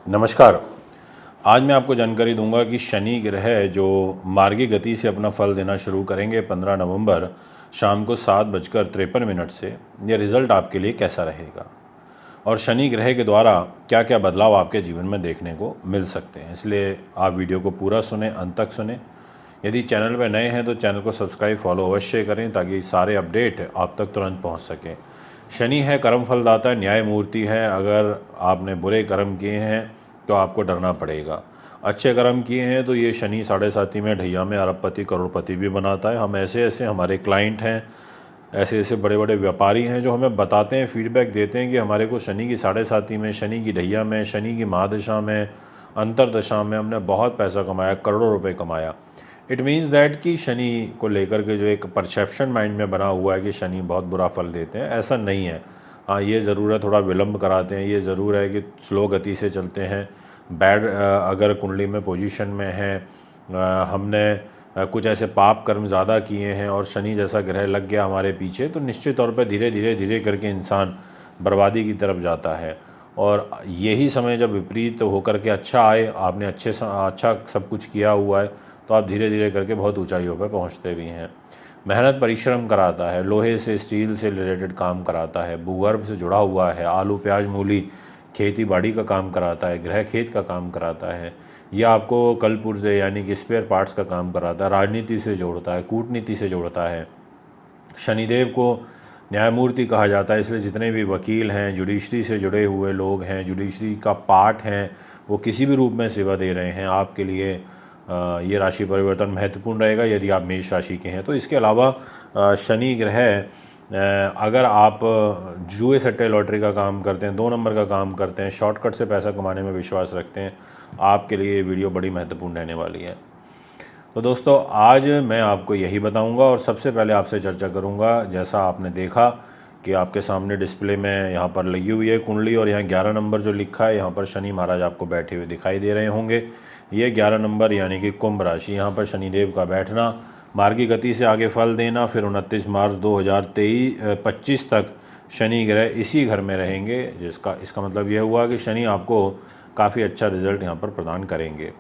नमस्कार। आज मैं आपको जानकारी दूंगा कि शनि ग्रह जो मार्गी गति से अपना फल देना शुरू करेंगे 15 नवंबर शाम को 7:53 से ये रिज़ल्ट आपके लिए कैसा रहेगा और शनि ग्रह के द्वारा क्या क्या बदलाव आपके जीवन में देखने को मिल सकते हैं। इसलिए आप वीडियो को पूरा सुने, अंत तक सुने। यदि चैनल पर नए हैं तो चैनल को सब्सक्राइब फॉलो अवश्य करें ताकि सारे अपडेट आप तक तुरंत पहुंच सकें। शनि है कर्म फलदाता, न्याय मूर्ति है। अगर आपने बुरे कर्म किए हैं तो आपको डरना पड़ेगा, अच्छे कर्म किए हैं तो ये शनि साढ़े साथी में ढैया में अरबपति करोड़पति भी बनाता है। हम ऐसे ऐसे हमारे क्लाइंट हैं, ऐसे ऐसे बड़े बड़े व्यापारी हैं जो हमें बताते हैं, फीडबैक देते हैं कि हमारे को शनि की साढ़े साथी में, शनि की ढैया में, शनि की महादशा में, अंतरदशा में हमने बहुत पैसा कमाया, करोड़ों रुपए कमाया। इट मीन्स दैट कि शनि को लेकर के जो एक परसेप्शन माइंड में बना हुआ है कि शनि बहुत बुरा फल देते हैं, ऐसा नहीं है। हाँ, ये ज़रूर है थोड़ा विलम्ब कराते हैं, ये ज़रूर है कि स्लो गति से चलते हैं। अगर कुंडली में पोजीशन में है, हमने कुछ ऐसे पाप कर्म ज़्यादा किए हैं और शनि जैसा ग्रह लग गया हमारे पीछे, तो निश्चित तौर पे धीरे धीरे धीरे करके इंसान बर्बादी की तरफ जाता है। और यही समय जब विपरीत होकर के अच्छा आए, आपने अच्छा सब कुछ किया हुआ है, तो आप धीरे धीरे करके बहुत ऊंचाइयों पर पहुंचते भी हैं। मेहनत परिश्रम कराता है, लोहे से स्टील से रिलेटेड काम कराता है, भूगर्भ से जुड़ा हुआ है, आलू प्याज मूली खेती बाड़ी का काम कराता है, गृह खेत का काम कराता है, या आपको कल पुर्जे यानी कि स्पेयर पार्ट्स का काम कराता है, राजनीति से जोड़ता है, कूटनीति से जोड़ता है। शनिदेव को न्यायमूर्ति कहा जाता है, इसलिए जितने भी वकील हैं, जुडिशरी से जुड़े हुए लोग हैं, जुडिशरी का पार्ट हैं, वो किसी भी रूप में सेवा दे रहे हैं आपके लिए, ये राशि परिवर्तन महत्वपूर्ण रहेगा यदि आप मेष राशि के हैं। तो इसके अलावा शनि ग्रह अगर आप जुए सट्टे लॉटरी का काम करते हैं, 2 नंबर का काम करते हैं, शॉर्टकट से पैसा कमाने में विश्वास रखते हैं, आपके लिए ये वीडियो बड़ी महत्वपूर्ण रहने वाली है। तो दोस्तों, आज मैं आपको यही बताऊंगा और सबसे पहले आपसे चर्चा करूंगा। जैसा आपने देखा कि आपके सामने डिस्प्ले में यहाँ पर लगी हुई है कुंडली और यहाँ 11 नंबर जो लिखा है, यहाँ पर शनि महाराज आपको बैठे हुए दिखाई दे रहे होंगे। ये 11 नंबर यानी कि कुंभ राशि, यहाँ पर शनिदेव का बैठना, मार्गी गति से आगे फल देना, फिर 29 मार्च 2025 तक शनि ग्रह इसी घर में रहेंगे, इसका मतलब यह हुआ कि शनि आपको काफ़ी अच्छा रिजल्ट यहाँ पर प्रदान करेंगे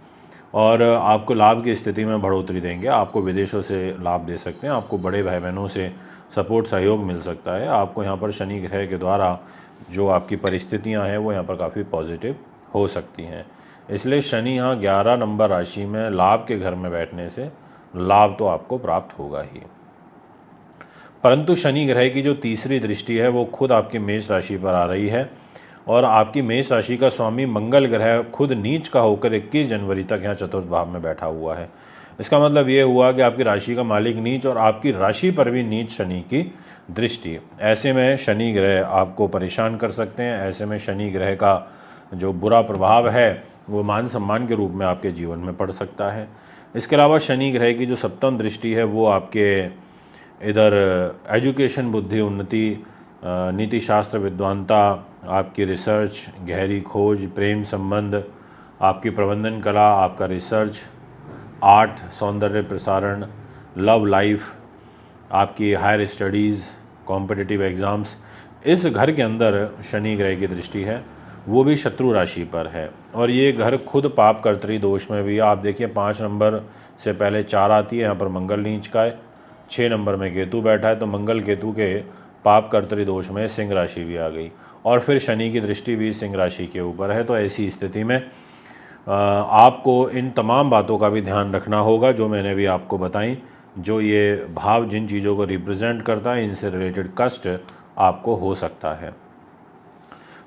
और आपको लाभ की स्थिति में बढ़ोतरी देंगे। आपको विदेशों से लाभ दे सकते हैं, आपको बड़े भाई बहनों से सपोर्ट सहयोग मिल सकता है। आपको यहाँ पर शनि ग्रह के द्वारा जो आपकी परिस्थितियाँ हैं वो यहाँ पर काफ़ी पॉजिटिव हो सकती हैं। इसलिए शनि यहाँ 11 नंबर राशि में लाभ के घर में बैठने से लाभ तो आपको प्राप्त होगा ही, परंतु शनि ग्रह की जो तीसरी दृष्टि है वो खुद आपकी मेष राशि पर आ रही है और आपकी मेष राशि का स्वामी मंगल ग्रह खुद नीच का होकर 21 जनवरी तक यहाँ चतुर्थ भाव में बैठा हुआ है। इसका मतलब ये हुआ कि आपकी राशि का मालिक नीच और आपकी राशि पर भी नीच शनि की दृष्टि। ऐसे में शनि ग्रह आपको परेशान कर सकते हैं। ऐसे में शनि ग्रह का जो बुरा प्रभाव है वो मान सम्मान के रूप में आपके जीवन में पड़ सकता है। इसके अलावा शनि ग्रह की जो सप्तम दृष्टि है वो आपके इधर एजुकेशन, बुद्धि उन्नति, नीति शास्त्र विद्वानता, आपकी रिसर्च, गहरी खोज, प्रेम संबंध, आपकी प्रबंधन कला, आपका रिसर्च, आर्ट, सौंदर्य प्रसारण, लव लाइफ, आपकी हायर स्टडीज़, कॉम्पिटिटिव एग्ज़ाम्स, इस घर के अंदर शनि ग्रह की दृष्टि है, वो भी शत्रु राशि पर है और ये घर खुद पाप कर्तरी दोष में भी है। आप देखिए 5 नंबर से पहले 4 आती है, यहाँ पर मंगल नीच का है, 6 नंबर में केतु बैठा है, तो मंगल केतु के पाप कर्तरी दोष में सिंह राशि भी आ गई और फिर शनि की दृष्टि भी सिंह राशि के ऊपर है। तो ऐसी स्थिति में आपको इन तमाम बातों का भी ध्यान रखना होगा जो मैंने भी आपको बताई। जो ये भाव जिन चीज़ों को रिप्रेजेंट करता है, इनसे रिलेटेड कष्ट आपको हो सकता है।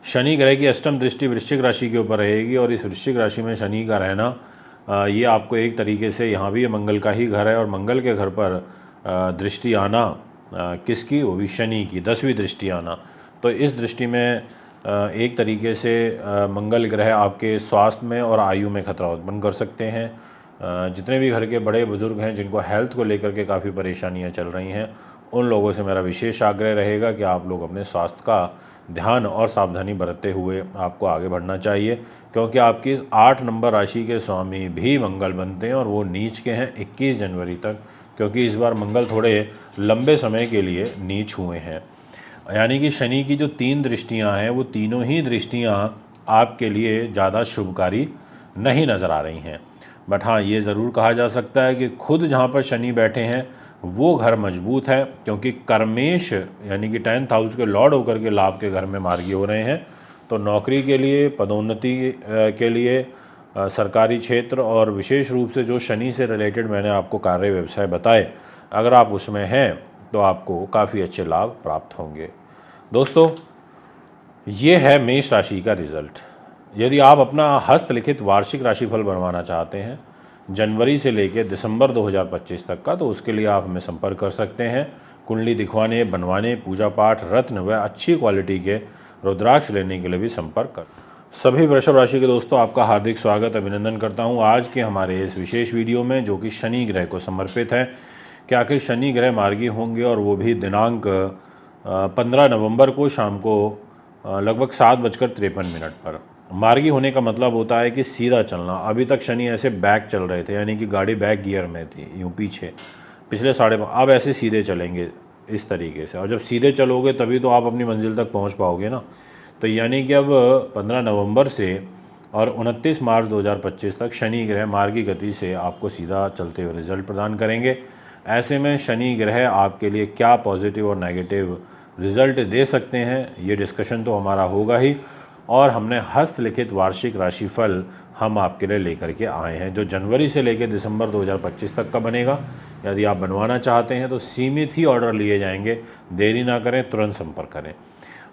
शनि ग्रह की अष्टम दृष्टि वृश्चिक राशि के ऊपर रहेगी और इस वृश्चिक राशि में शनि का रहना ये आपको एक तरीके से, यहाँ भी ये मंगल का ही घर है और मंगल के घर पर दृष्टि आना किसकी, वो भी शनि की 10वीं दृष्टि आना। तो इस दृष्टि में एक तरीके से मंगल ग्रह आपके स्वास्थ्य में और आयु में खतरा उत्पन्न कर सकते हैं। जितने भी घर के बड़े बुजुर्ग हैं जिनको हेल्थ को लेकर के काफ़ी परेशानियां चल रही हैं, उन लोगों से मेरा विशेष आग्रह रहेगा कि आप लोग अपने स्वास्थ्य का ध्यान और सावधानी बरतते हुए आपको आगे बढ़ना चाहिए, क्योंकि आपकी इस 8 नंबर राशि के स्वामी भी मंगल बनते हैं और वो नीच के हैं 21 जनवरी तक, क्योंकि इस बार मंगल थोड़े लंबे समय के लिए नीच हुए हैं। यानी कि शनि की जो 3 दृष्टियां हैं वो तीनों ही दृष्टियां आपके लिए ज़्यादा शुभकारी नहीं नज़र आ रही हैं। बट हाँ, ये ज़रूर कहा जा सकता है कि खुद जहाँ पर शनि बैठे हैं वो घर मजबूत है, क्योंकि कर्मेश यानी कि 10th हाउस के लॉर्ड होकर के लाभ के घर में मार्गी हो रहे हैं। तो नौकरी के लिए, पदोन्नति के लिए, सरकारी क्षेत्र और विशेष रूप से जो शनि से रिलेटेड मैंने आपको कार्य व्यवसाय बताए, अगर आप उसमें हैं तो आपको काफ़ी अच्छे लाभ प्राप्त होंगे। दोस्तों, ये है मेष राशि का रिजल्ट। यदि आप अपना हस्तलिखित वार्षिक राशिफल बनवाना चाहते हैं जनवरी से लेकर दिसंबर 2025 तक का, तो उसके लिए आप हमें संपर्क कर सकते हैं। कुंडली दिखवाने, बनवाने, पूजा पाठ, रत्न व अच्छी क्वालिटी के रुद्राक्ष लेने के लिए भी संपर्क कर। सभी वृषभ राशि के दोस्तों, आपका हार्दिक स्वागत, अभिनंदन करता हूं आज के हमारे इस विशेष वीडियो में, जो कि शनि ग्रह को समर्पित है कि आखिर शनि ग्रह मार्गी होंगे, और वो भी दिनांक 15 नवंबर को शाम को लगभग 7:53 पर। मार्गी होने का मतलब होता है कि सीधा चलना। अभी तक शनि ऐसे बैक चल रहे थे, यानी कि गाड़ी बैक गियर में थी, यूँ पीछे पिछले 5.5, अब ऐसे सीधे चलेंगे इस तरीके से। और जब सीधे चलोगे तभी तो आप अपनी मंजिल तक पहुंच पाओगे ना। तो यानी कि अब 15 नवंबर से और 29 मार्च 2025 तक शनि ग्रह मार्गी गति से आपको सीधा चलते हुए रिजल्ट प्रदान करेंगे। ऐसे में शनि ग्रह आपके लिए क्या पॉजिटिव और नेगेटिव रिजल्ट दे सकते हैं, ये डिस्कशन तो हमारा होगा ही। और हमने हस्तलिखित वार्षिक राशिफल हम आपके लिए लेकर के आए हैं, जो जनवरी से लेकर दिसंबर 2025 तक का बनेगा। यदि आप बनवाना चाहते हैं तो सीमित ही ऑर्डर लिए जाएंगे, देरी ना करें, तुरंत संपर्क करें।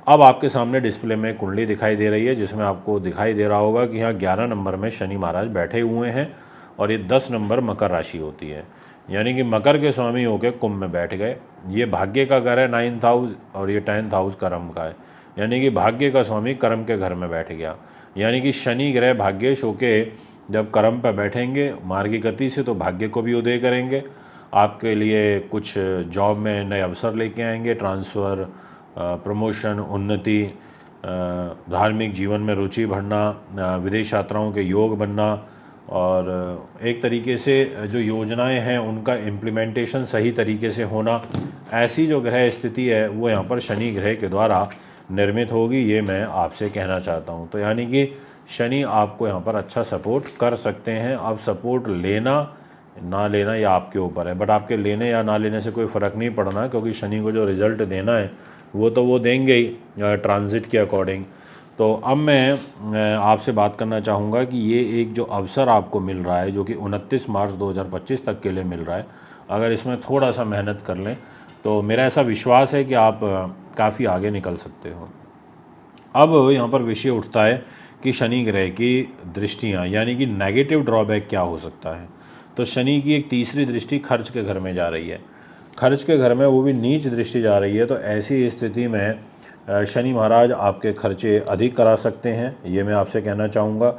अब आपके सामने डिस्प्ले में कुंडली दिखाई दे रही है, जिसमें आपको दिखाई दे रहा होगा कि यहाँ 11 नंबर में शनि महाराज बैठे हुए हैं, और ये 10 नंबर मकर राशि होती है, यानी कि मकर के स्वामी होकर कुंभ में बैठ गए। ये भाग्य का घर है 9th हाउस, और ये 10th हाउस कर्म का है, यानी कि भाग्य का स्वामी कर्म के घर में बैठ गया। यानी कि शनि ग्रह भाग्येश होके जब कर्म पर बैठेंगे मार्गी गति से, तो भाग्य को भी उदय करेंगे, आपके लिए कुछ जॉब में नए अवसर लेके आएंगे, ट्रांसफ़र, प्रमोशन, उन्नति, धार्मिक जीवन में रुचि बढ़ना, विदेश यात्राओं के योग बनना, और एक तरीके से जो योजनाएं हैं उनका इम्प्लीमेंटेशन सही तरीके से होना, ऐसी जो ग्रह स्थिति है वो यहाँ पर शनि ग्रह के द्वारा निर्मित होगी, ये मैं आपसे कहना चाहता हूँ। तो यानी कि शनि आपको यहाँ पर अच्छा सपोर्ट कर सकते हैं। अब सपोर्ट लेना ना लेना ये आपके ऊपर है, बट आपके लेने या ना लेने से कोई फ़र्क नहीं पड़ना, क्योंकि शनि को जो रिज़ल्ट देना है वो तो वो देंगे ही ट्रांजिट के अकॉर्डिंग। तो अब मैं आपसे बात करना चाहूँगा कि ये एक जो अवसर आपको मिल रहा है, जो कि 29 मार्च 2025 तक के लिए मिल रहा है, अगर इसमें थोड़ा सा मेहनत कर लें तो मेरा ऐसा विश्वास है कि आप काफ़ी आगे निकल सकते हो। अब यहाँ पर विषय उठता है कि शनि ग्रह की दृष्टियाँ, यानी कि नेगेटिव ड्रॉबैक क्या हो सकता है। तो शनि की एक तीसरी दृष्टि खर्च के घर में जा रही है, खर्च के घर में वो भी नीच दृष्टि जा रही है। तो ऐसी स्थिति में शनि महाराज आपके खर्चे अधिक करा सकते हैं, ये मैं आपसे कहना चाहूँगा।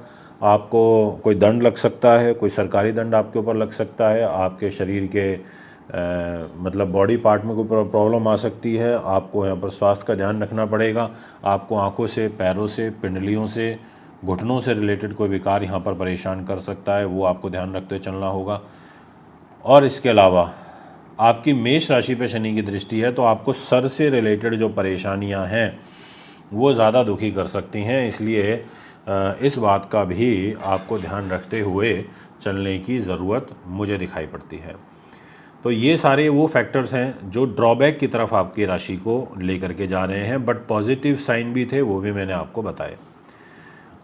आपको कोई दंड लग सकता है, कोई सरकारी दंड आपके ऊपर लग सकता है, आपके शरीर के मतलब बॉडी पार्ट में कोई प्रॉब्लम आ सकती है। आपको यहाँ पर स्वास्थ्य का ध्यान रखना पड़ेगा। आपको आँखों से, पैरों से, पिंडलियों से, घुटनों से रिलेटेड कोई विकार यहाँ पर परेशान कर सकता है, वो आपको ध्यान रखते चलना होगा। और इसके अलावा आपकी मेष राशि पे शनि की दृष्टि है, तो आपको सर से रिलेटेड जो परेशानियां हैं वो ज़्यादा दुखी कर सकती हैं, इसलिए इस बात का भी आपको ध्यान रखते हुए चलने की ज़रूरत मुझे दिखाई पड़ती है। तो ये सारे वो फैक्टर्स हैं जो ड्रॉबैक की तरफ आपकी राशि को लेकर के जा रहे हैं, बट पॉजिटिव साइन भी थे, वो भी मैंने आपको बताए।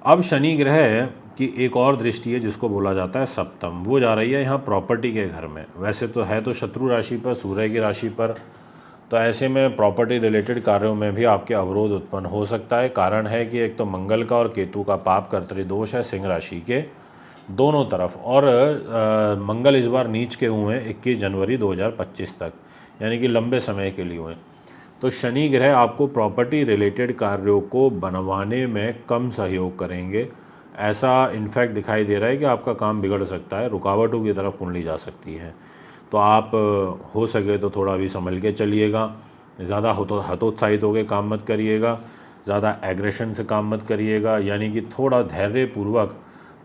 अब शनि ग्रह की एक और दृष्टि है जिसको बोला जाता है सप्तम, वो जा रही है यहाँ प्रॉपर्टी के घर में। वैसे तो है तो शत्रु राशि पर, सूर्य की राशि पर, तो ऐसे में प्रॉपर्टी रिलेटेड कार्यों में भी आपके अवरोध उत्पन्न हो सकता है। कारण है कि एक तो मंगल का और केतु का पाप कर्तरी दोष है सिंह राशि के दोनों तरफ, और मंगल इस बार नीच के हुए हैं 21 जनवरी 2025 तक, यानी कि लंबे समय के लिए हुए। तो शनि ग्रह आपको प्रॉपर्टी रिलेटेड कार्यों को बनवाने में कम सहयोग करेंगे, ऐसा इनफैक्ट दिखाई दे रहा है कि आपका काम बिगड़ सकता है, रुकावटों की तरफ कुंडली जा सकती है। तो आप हो सके तो थोड़ा भी संभल के चलिएगा, ज़्यादा हतोत्साहित होकर काम मत करिएगा, ज़्यादा एग्रेशन से काम मत करिएगा, यानी कि थोड़ा धैर्यपूर्वक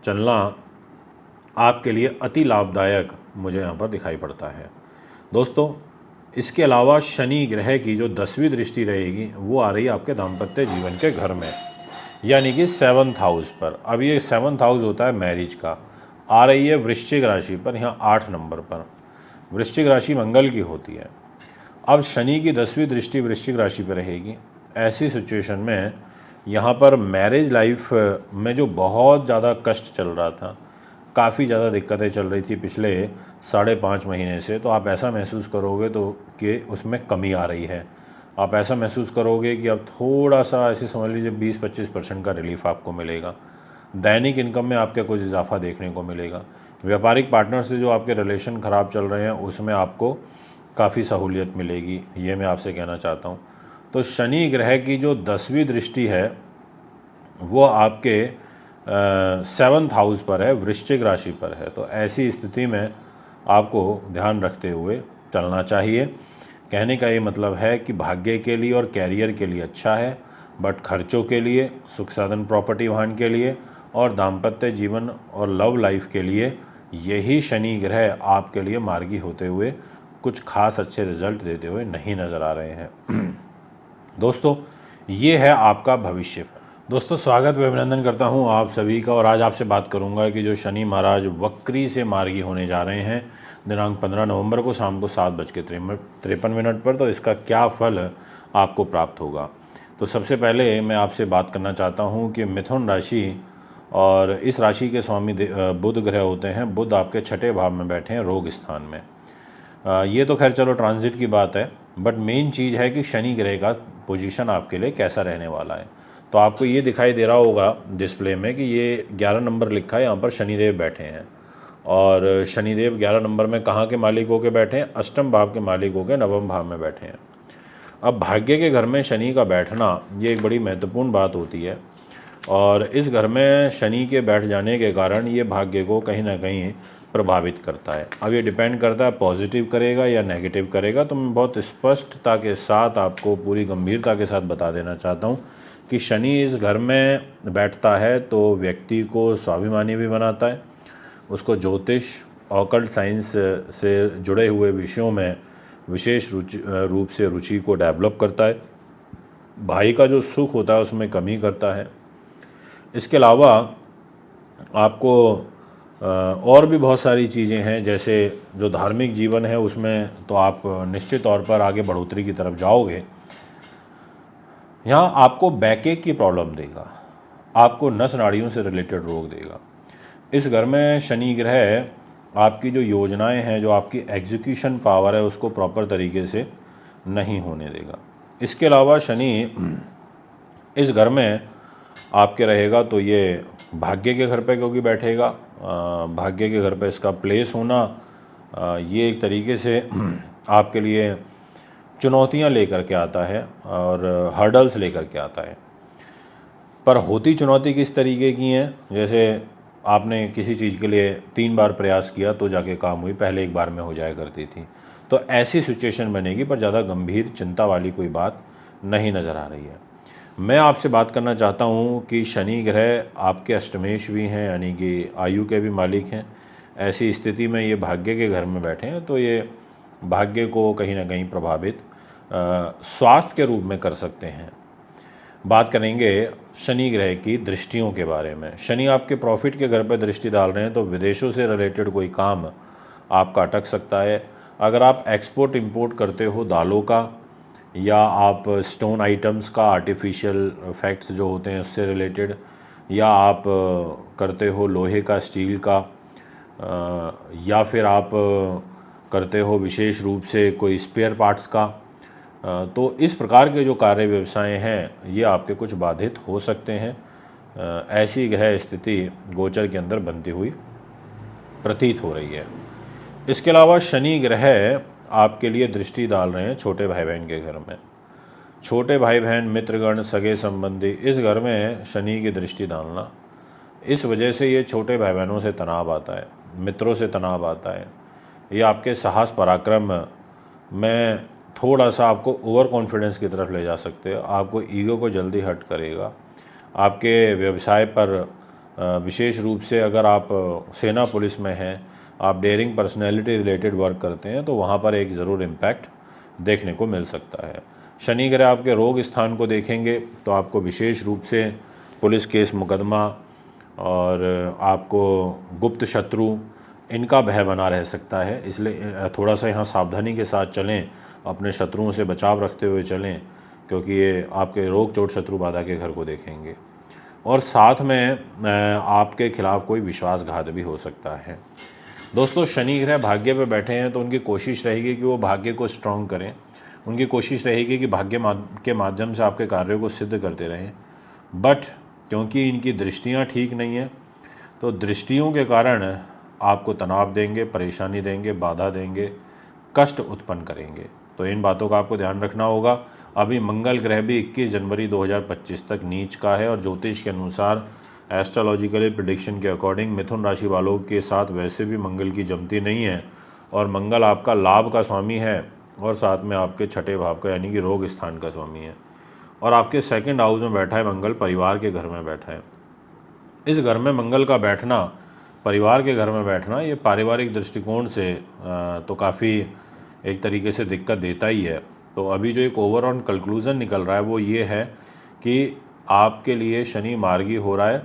चलना आपके लिए अति लाभदायक मुझे यहाँ पर दिखाई पड़ता है। दोस्तों, इसके अलावा शनि ग्रह की जो 10वीं दृष्टि रहेगी वो आ रही है आपके दाम्पत्य जीवन के घर में, यानी कि 7th हाउस पर। अब ये 7th हाउस होता है मैरिज का, आ रही है वृश्चिक राशि पर, यहाँ 8 नंबर पर। वृश्चिक राशि मंगल की होती है। अब शनि की 10वीं दृष्टि वृश्चिक राशि पर रहेगी। ऐसी सिचुएशन में यहाँ पर मैरिज लाइफ में जो बहुत ज़्यादा कष्ट चल रहा था, काफ़ी ज़्यादा दिक्कतें चल रही थी पिछले 5.5 महीने से, तो आप ऐसा महसूस करोगे तो कि उसमें कमी आ रही है। आप ऐसा महसूस करोगे कि अब थोड़ा सा ऐसे समझ लीजिए 20-25% का रिलीफ आपको मिलेगा। दैनिक इनकम में आपका कुछ इजाफा देखने को मिलेगा। व्यापारिक पार्टनर से जो आपके रिलेशन ख़राब चल रहे हैं उसमें आपको काफ़ी सहूलियत मिलेगी, ये मैं आपसे कहना चाहता हूँ। तो शनि ग्रह की जो 10वीं दृष्टि है वो आपके 7th हाउस पर है, वृश्चिक राशि पर है। तो ऐसी स्थिति में आपको ध्यान रखते हुए चलना चाहिए। कहने का ये मतलब है कि भाग्य के लिए और कैरियर के लिए अच्छा है, बट खर्चों के लिए, सुख साधन प्रॉपर्टी वाहन के लिए और दाम्पत्य जीवन और लव लाइफ के लिए यही शनि ग्रह आपके लिए मार्गी होते हुए कुछ खास अच्छे रिजल्ट देते हुए नहीं नज़र आ रहे हैं। दोस्तों, ये है आपका भविष्य। दोस्तों, स्वागत व अभिनंदन करता हूँ आप सभी का। और आज आपसे बात करूँगा कि जो शनि महाराज वक्री से मार्गी होने जा रहे हैं दिनांक 15 नवंबर को शाम को 7:53 पर, तो इसका क्या फल आपको प्राप्त होगा। तो सबसे पहले मैं आपसे बात करना चाहता हूँ कि मिथुन राशि और इस राशि के स्वामी बुध ग्रह होते हैं। बुध आपके 6ठे भाव में बैठे हैं, रोग स्थान में। ये तो खैर चलो ट्रांजिट की बात है, बट मेन चीज़ है कि शनि ग्रह का पोजीशन आपके लिए कैसा रहने वाला है। तो आपको ये दिखाई दे रहा होगा डिस्प्ले में कि ये 11 नंबर लिखा है, यहाँ पर शनिदेव बैठे हैं। और शनिदेव 11 नंबर में कहाँ के मालिक होकर बैठे हैं? अष्टम भाव के मालिक होकर नवम भाव में बैठे हैं। अब भाग्य के घर में शनि का बैठना ये एक बड़ी महत्वपूर्ण बात होती है, और इस घर में शनि के बैठ जाने के कारण ये भाग्य को कहीं ना कहीं प्रभावित करता है। अब ये डिपेंड करता है पॉजिटिव करेगा या नेगेटिव करेगा। तो मैं बहुत स्पष्टता के साथ आपको पूरी गंभीरता के साथ बता देना चाहता हूँ कि शनि इस घर में बैठता है तो व्यक्ति को स्वाभिमानी भी बनाता है, उसको ज्योतिष, ऑकल्ट साइंस से जुड़े हुए विषयों में विशेष रूप से रुचि को डेवलप करता है, भाई का जो सुख होता है उसमें कमी करता है। इसके अलावा आपको और भी बहुत सारी चीज़ें हैं, जैसे जो धार्मिक जीवन है उसमें तो आप निश्चित तौर पर आगे बढ़ोतरी की तरफ जाओगे। यहाँ आपको बैकएक की प्रॉब्लम देगा, आपको नस नाड़ियों से रिलेटेड रोग देगा। इस घर में शनि ग्रह आपकी जो योजनाएं हैं, जो आपकी एग्जीक्यूशन पावर है, उसको प्रॉपर तरीके से नहीं होने देगा। इसके अलावा शनि इस घर में आपके रहेगा तो ये भाग्य के घर पे क्योंकि बैठेगा, भाग्य के घर पे इसका प्लेस होना ये एक तरीके से आपके लिए चुनौतियां लेकर के आता है और हर्डल्स लेकर के आता है। पर होती चुनौती किस तरीके की हैं? जैसे आपने किसी चीज़ के लिए 3 बार प्रयास किया तो जाके काम हुई, पहले एक बार में हो जाया करती थी। तो ऐसी सिचुएशन बनेगी, पर ज़्यादा गंभीर चिंता वाली कोई बात नहीं नज़र आ रही है। मैं आपसे बात करना चाहता हूँ कि शनि ग्रह आपके अष्टमेश भी हैं, यानी कि आयु के भी मालिक हैं। ऐसी स्थिति में ये भाग्य के घर में बैठे हैं तो ये भाग्य को कहीं ना कहीं प्रभावित स्वास्थ्य के रूप में कर सकते हैं। बात करेंगे शनि ग्रह की दृष्टियों के बारे में। शनि आपके प्रॉफिट के घर पर दृष्टि डाल रहे हैं तो विदेशों से रिलेटेड कोई काम आपका अटक सकता है। अगर आप एक्सपोर्ट इंपोर्ट करते हो दालों का, या आप स्टोन आइटम्स का, आर्टिफिशियल फैक्ट्स जो होते हैं उससे रिलेटेड, या आप करते हो लोहे का, स्टील का, या फिर आप करते हो विशेष रूप से कोई स्पेयर पार्ट्स का, तो इस प्रकार के जो कार्य व्यवसाय हैं ये आपके कुछ बाधित हो सकते हैं। ऐसी ग्रह स्थिति गोचर के अंदर बनती हुई प्रतीत हो रही है। इसके अलावा शनि ग्रह आपके लिए दृष्टि डाल रहे हैं छोटे भाई बहन के घर में। छोटे भाई बहन, मित्रगण, सगे संबंधी, इस घर में शनि की दृष्टि डालना, इस वजह से ये छोटे भाई बहनों से तनाव आता है, मित्रों से तनाव आता है। ये आपके साहस पराक्रम में थोड़ा सा आपको ओवर कॉन्फिडेंस की तरफ ले जा सकते हो, आपको ईगो को जल्दी हर्ट करेगा। आपके व्यवसाय पर विशेष रूप से अगर आप सेना पुलिस में हैं, आप डेयरिंग पर्सनैलिटी रिलेटेड वर्क करते हैं, तो वहाँ पर एक ज़रूर इम्पैक्ट देखने को मिल सकता है। शनि ग्रह आपके रोग स्थान को देखेंगे तो आपको विशेष रूप से पुलिस केस मुकदमा और आपको गुप्त शत्रु, इनका भय बना रह सकता है। इसलिए थोड़ा सा यहाँ सावधानी के साथ चलें, अपने शत्रुओं से बचाव रखते हुए चलें, क्योंकि ये आपके रोग चोट शत्रु बाधा के घर को देखेंगे। और साथ में आपके खिलाफ कोई विश्वासघात भी हो सकता है। दोस्तों, शनि ग्रह भाग्य पे बैठे हैं तो उनकी कोशिश रहेगी कि वो भाग्य को स्ट्रॉन्ग करें। उनकी कोशिश रहेगी कि भाग्य के माध्यम से आपके कार्यों को सिद्ध करते रहें। बट क्योंकि इनकी दृष्टियाँ ठीक नहीं हैं, तो दृष्टियों के कारण आपको तनाव देंगे, परेशानी देंगे, बाधा देंगे, कष्ट उत्पन्न करेंगे। तो इन बातों का आपको ध्यान रखना होगा। अभी मंगल ग्रह भी 21 जनवरी 2025 तक नीच का है और ज्योतिष के अनुसार, एस्ट्रोलॉजिकली प्रिडिक्शन के अकॉर्डिंग, मिथुन राशि वालों के साथ वैसे भी मंगल की जमती नहीं है। और मंगल आपका लाभ का स्वामी है और साथ में आपके छठे भाव का यानी कि रोग स्थान का स्वामी है। और आपके सेकंड हाउस में बैठा है मंगल, परिवार के घर में बैठा है। इस घर में मंगल का बैठना, परिवार के घर में बैठना, ये पारिवारिक दृष्टिकोण से तो काफ़ी एक तरीके से दिक्कत देता ही है। तो अभी जो एक ओवरऑल कंक्लूज़न निकल रहा है वो ये है कि आपके लिए शनि मार्गी हो रहा है,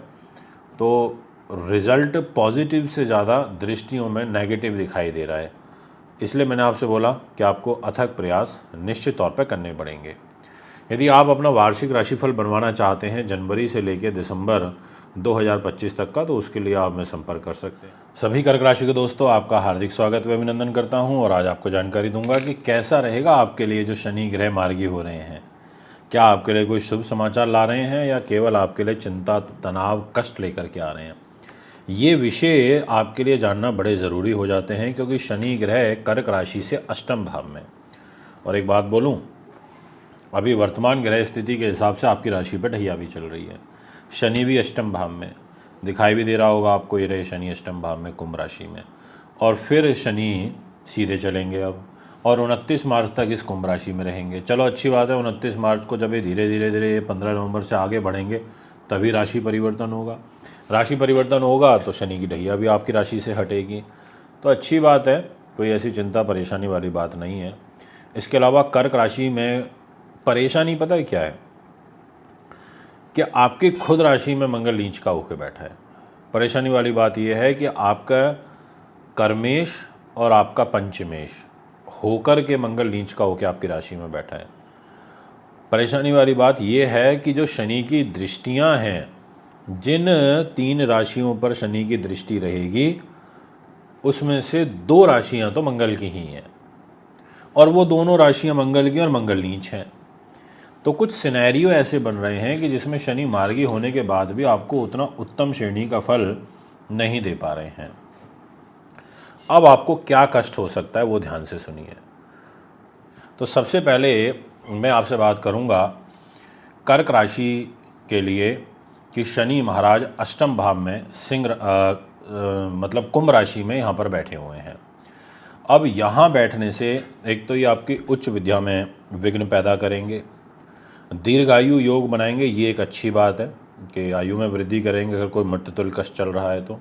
तो रिज़ल्ट पॉजिटिव से ज़्यादा दृष्टियों में नेगेटिव दिखाई दे रहा है। इसलिए मैंने आपसे बोला कि आपको अथक प्रयास निश्चित तौर पर करने पड़ेंगे। यदि आप अपना वार्षिक राशिफल बनवाना चाहते हैं जनवरी से लेकर दिसंबर 2025 तक का, तो उसके लिए आप में संपर्क कर सकते हैं। सभी कर्क राशि के दोस्तों, आपका हार्दिक स्वागत व अभिनंदन करता हूं और आज आपको जानकारी दूंगा कि कैसा रहेगा आपके लिए जो शनि ग्रह मार्गी हो रहे हैं। क्या आपके लिए कोई शुभ समाचार ला रहे हैं या केवल आपके लिए चिंता, तनाव, कष्ट लेकर के आ रहे हैं। ये विषय आपके लिए जानना बड़े ज़रूरी हो जाते हैं, क्योंकि शनि ग्रह कर्क राशि से अष्टम भाव में। और एक बात बोलूँ, अभी वर्तमान ग्रह स्थिति के हिसाब से आपकी राशि पर ढैया भी चल रही है। शनि भी अष्टम भाव में दिखाई भी दे रहा होगा आपको, ये रहे शनि अष्टम भाव में कुंभ राशि में। और फिर शनि सीधे चलेंगे अब, और 29 मार्च तक इस कुंभ राशि में रहेंगे। चलो अच्छी बात है, 29 मार्च को जब ये धीरे धीरे 15 नवंबर से आगे बढ़ेंगे तभी राशि परिवर्तन होगा। राशि परिवर्तन होगा तो शनि की ढैया भी आपकी राशि से हटेगी, तो अच्छी बात है, कोई ऐसी चिंता परेशानी वाली बात नहीं है। इसके अलावा कर्क राशि में परेशानी पता है क्या है, कि आपकी खुद राशि में मंगल नीच का होकर बैठा है। परेशानी वाली बात यह है कि आपका कर्मेश और आपका पंचमेश होकर के मंगल नीच का होकर आपकी राशि में बैठा है। परेशानी वाली बात यह है कि जो शनि की दृष्टियां हैं, जिन 3 राशियों पर शनि की दृष्टि रहेगी, उसमें से 2 राशियां तो मंगल की ही हैं, और वो दोनों राशियां मंगल की और मंगल नीच हैं। तो कुछ सिनेरियो ऐसे बन रहे हैं कि जिसमें शनि मार्गी होने के बाद भी आपको उतना उत्तम श्रेणी का फल नहीं दे पा रहे हैं। अब आपको क्या कष्ट हो सकता है वो ध्यान से सुनिए। तो सबसे पहले मैं आपसे बात करूंगा कर्क राशि के लिए कि शनि महाराज अष्टम भाव में मतलब कुंभ राशि में यहाँ पर बैठे हुए हैं। अब यहाँ बैठने से एक तो ये आपकी उच्च विद्या में विघ्न पैदा करेंगे, दीर्घायु योग बनाएंगे, ये एक अच्छी बात है कि आयु में वृद्धि करेंगे अगर कोई मृत्युतुल्य कष्ट चल रहा है तो।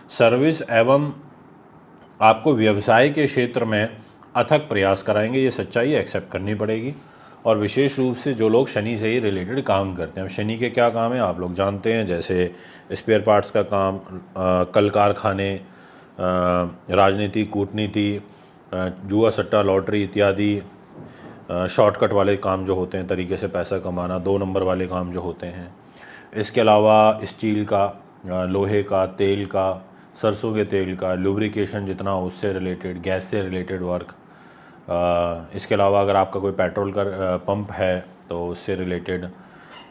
सर्विस एवं आपको व्यवसाय के क्षेत्र में अथक प्रयास कराएंगे, ये सच्चाई एक्सेप्ट करनी पड़ेगी। और विशेष रूप से जो लोग शनि से ही रिलेटेड काम करते हैं, शनि के क्या काम है आप लोग जानते हैं, जैसे स्पेयर पार्ट्स का काम, कल कारखाने, राजनीति, कूटनीति, जुआ सट्टा, लॉटरी इत्यादि, शॉर्टकट वाले काम जो होते हैं, तरीके से पैसा कमाना, 2 नंबर वाले काम जो होते हैं। इसके अलावा स्टील का, लोहे का, तेल का, सरसों के तेल का, लुब्रिकेशन जितना उससे रिलेटेड, गैस से रिलेटेड वर्क। इसके अलावा अगर आपका कोई पेट्रोल का पंप है तो उससे रिलेटेड,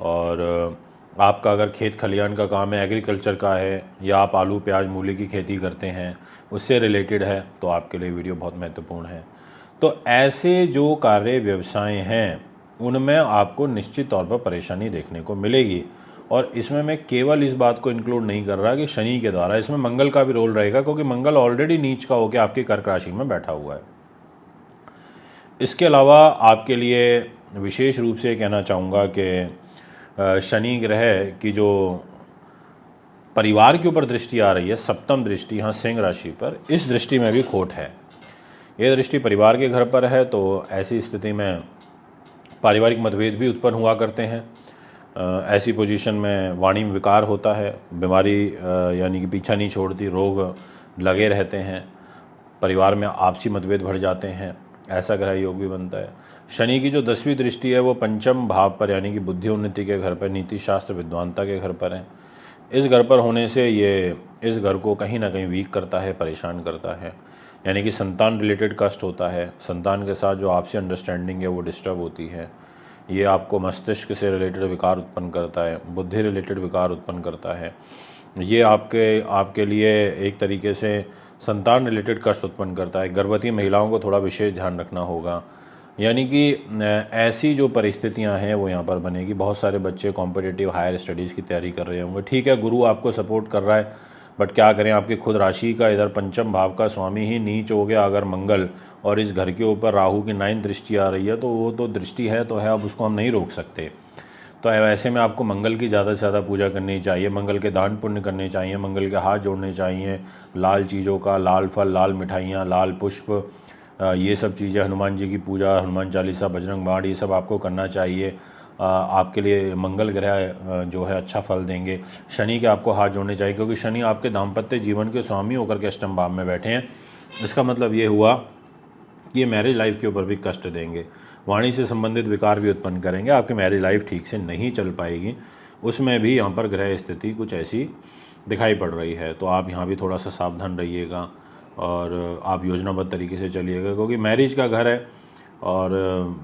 और आपका अगर खेत खलियान का काम है, एग्रीकल्चर का है, या आप आलू प्याज मूली की खेती करते हैं, उससे रिलेटेड है, तो आपके लिए वीडियो बहुत महत्वपूर्ण है। तो ऐसे जो कार्य व्यवसाय हैं उनमें आपको निश्चित तौर पर परेशानी देखने को मिलेगी। और इसमें मैं केवल इस बात को इंक्लूड नहीं कर रहा कि शनि के द्वारा, इसमें मंगल का भी रोल रहेगा, क्योंकि मंगल ऑलरेडी नीच का होकर आपकी कर्क राशि में बैठा हुआ है। इसके अलावा आपके लिए विशेष रूप से कहना चाहूँगा कि शनि ग्रह की जो परिवार के ऊपर दृष्टि आ रही है, सप्तम दृष्टि यहाँ सिंह राशि पर, इस दृष्टि में भी खोट है। ये दृष्टि परिवार के घर पर है, तो ऐसी स्थिति में पारिवारिक मतभेद भी उत्पन्न हुआ करते हैं। ऐसी पोजीशन में वाणी में विकार होता है, बीमारी यानी कि पीछा नहीं छोड़ती, रोग लगे रहते हैं, परिवार में आपसी मतभेद बढ़ जाते हैं, ऐसा ग्रह योग भी बनता है। शनि की जो 10वीं दृष्टि है वो पंचम भाव पर यानी कि बुद्धि उन्नति के घर पर, नीति शास्त्र विद्वानता के घर पर है। इस घर पर होने से ये इस घर को कहीं ना कहीं वीक करता है, परेशान करता है, यानी कि संतान रिलेटेड कष्ट होता है, संतान के साथ जो आपसी अंडरस्टैंडिंग है वो डिस्टर्ब होती है। ये आपको मस्तिष्क से रिलेटेड विकार उत्पन्न करता है, बुद्धि रिलेटेड विकार उत्पन्न करता है। ये आपके लिए एक तरीके से संतान रिलेटेड कष्ट उत्पन्न करता है। गर्भवती महिलाओं को थोड़ा विशेष ध्यान रखना होगा, यानी कि ऐसी जो परिस्थितियां हैं वो यहाँ पर बनेगी। बहुत सारे बच्चे कॉम्पिटिटिव हायर स्टडीज़ की तैयारी कर रहे होंगे, ठीक है, गुरु आपको सपोर्ट कर रहा है, बट क्या करें, आपकी खुद राशि का इधर पंचम भाव का स्वामी ही नीच हो गया अगर मंगल, और इस घर के ऊपर राहु की 9th दृष्टि आ रही है, तो वो तो दृष्टि है तो है, अब उसको हम नहीं रोक सकते। तो ऐसे में आपको मंगल की ज़्यादा से ज़्यादा पूजा करनी चाहिए, मंगल के दान पुण्य करने चाहिए, मंगल के हाथ जोड़ने चाहिए, लाल चीज़ों का, लाल फल, लाल मिठाइयाँ, लाल पुष्प, ये सब चीज़ें, हनुमान जी की पूजा, हनुमान चालीसा, बजरंग बाण, ये सब आपको करना चाहिए। आपके लिए मंगल ग्रह जो है अच्छा फल देंगे। शनि के आपको हाथ जोड़ने चाहिए, क्योंकि शनि आपके दाम्पत्य जीवन के स्वामी होकर के अष्टम भाव में बैठे हैं। इसका मतलब ये हुआ कि ये मैरिज लाइफ के ऊपर भी कष्ट देंगे, वाणी से संबंधित विकार भी उत्पन्न करेंगे, आपकी मैरिज लाइफ ठीक से नहीं चल पाएगी। उसमें भी यहाँ पर ग्रह स्थिति कुछ ऐसी दिखाई पड़ रही है, तो आप यहाँ भी थोड़ा सा सावधान रहिएगा और आप योजनाबद्ध तरीके से चलिएगा, क्योंकि मैरिज का घर है। और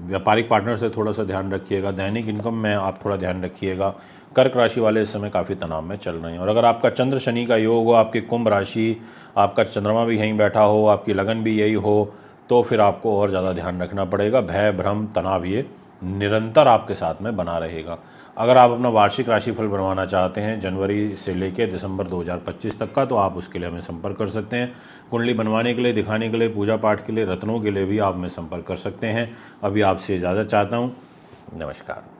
व्यापारिक पार्टनर से थोड़ा सा ध्यान रखिएगा। दैनिक इनकम में आप थोड़ा ध्यान रखिएगा। कर्क राशि वाले इस समय काफ़ी तनाव में चल रहे हैं। और अगर आपका चंद्र शनि का योग हो, आपकी कुंभ राशि, आपका चंद्रमा भी यहीं बैठा हो, आपकी लगन भी यही हो, तो फिर आपको और ज़्यादा ध्यान रखना पड़ेगा। भय, भ्रम, तनाव ये निरंतर आपके साथ में बना रहेगा। अगर आप अपना वार्षिक राशिफल बनवाना चाहते हैं जनवरी से लेकर दिसंबर 2025 तक का, तो आप उसके लिए हमें संपर्क कर सकते हैं। कुंडली बनवाने के लिए, दिखाने के लिए, पूजा पाठ के लिए, रत्नों के लिए भी आप हमें संपर्क कर सकते हैं। अभी आपसे इजाज़त चाहता हूँ। नमस्कार।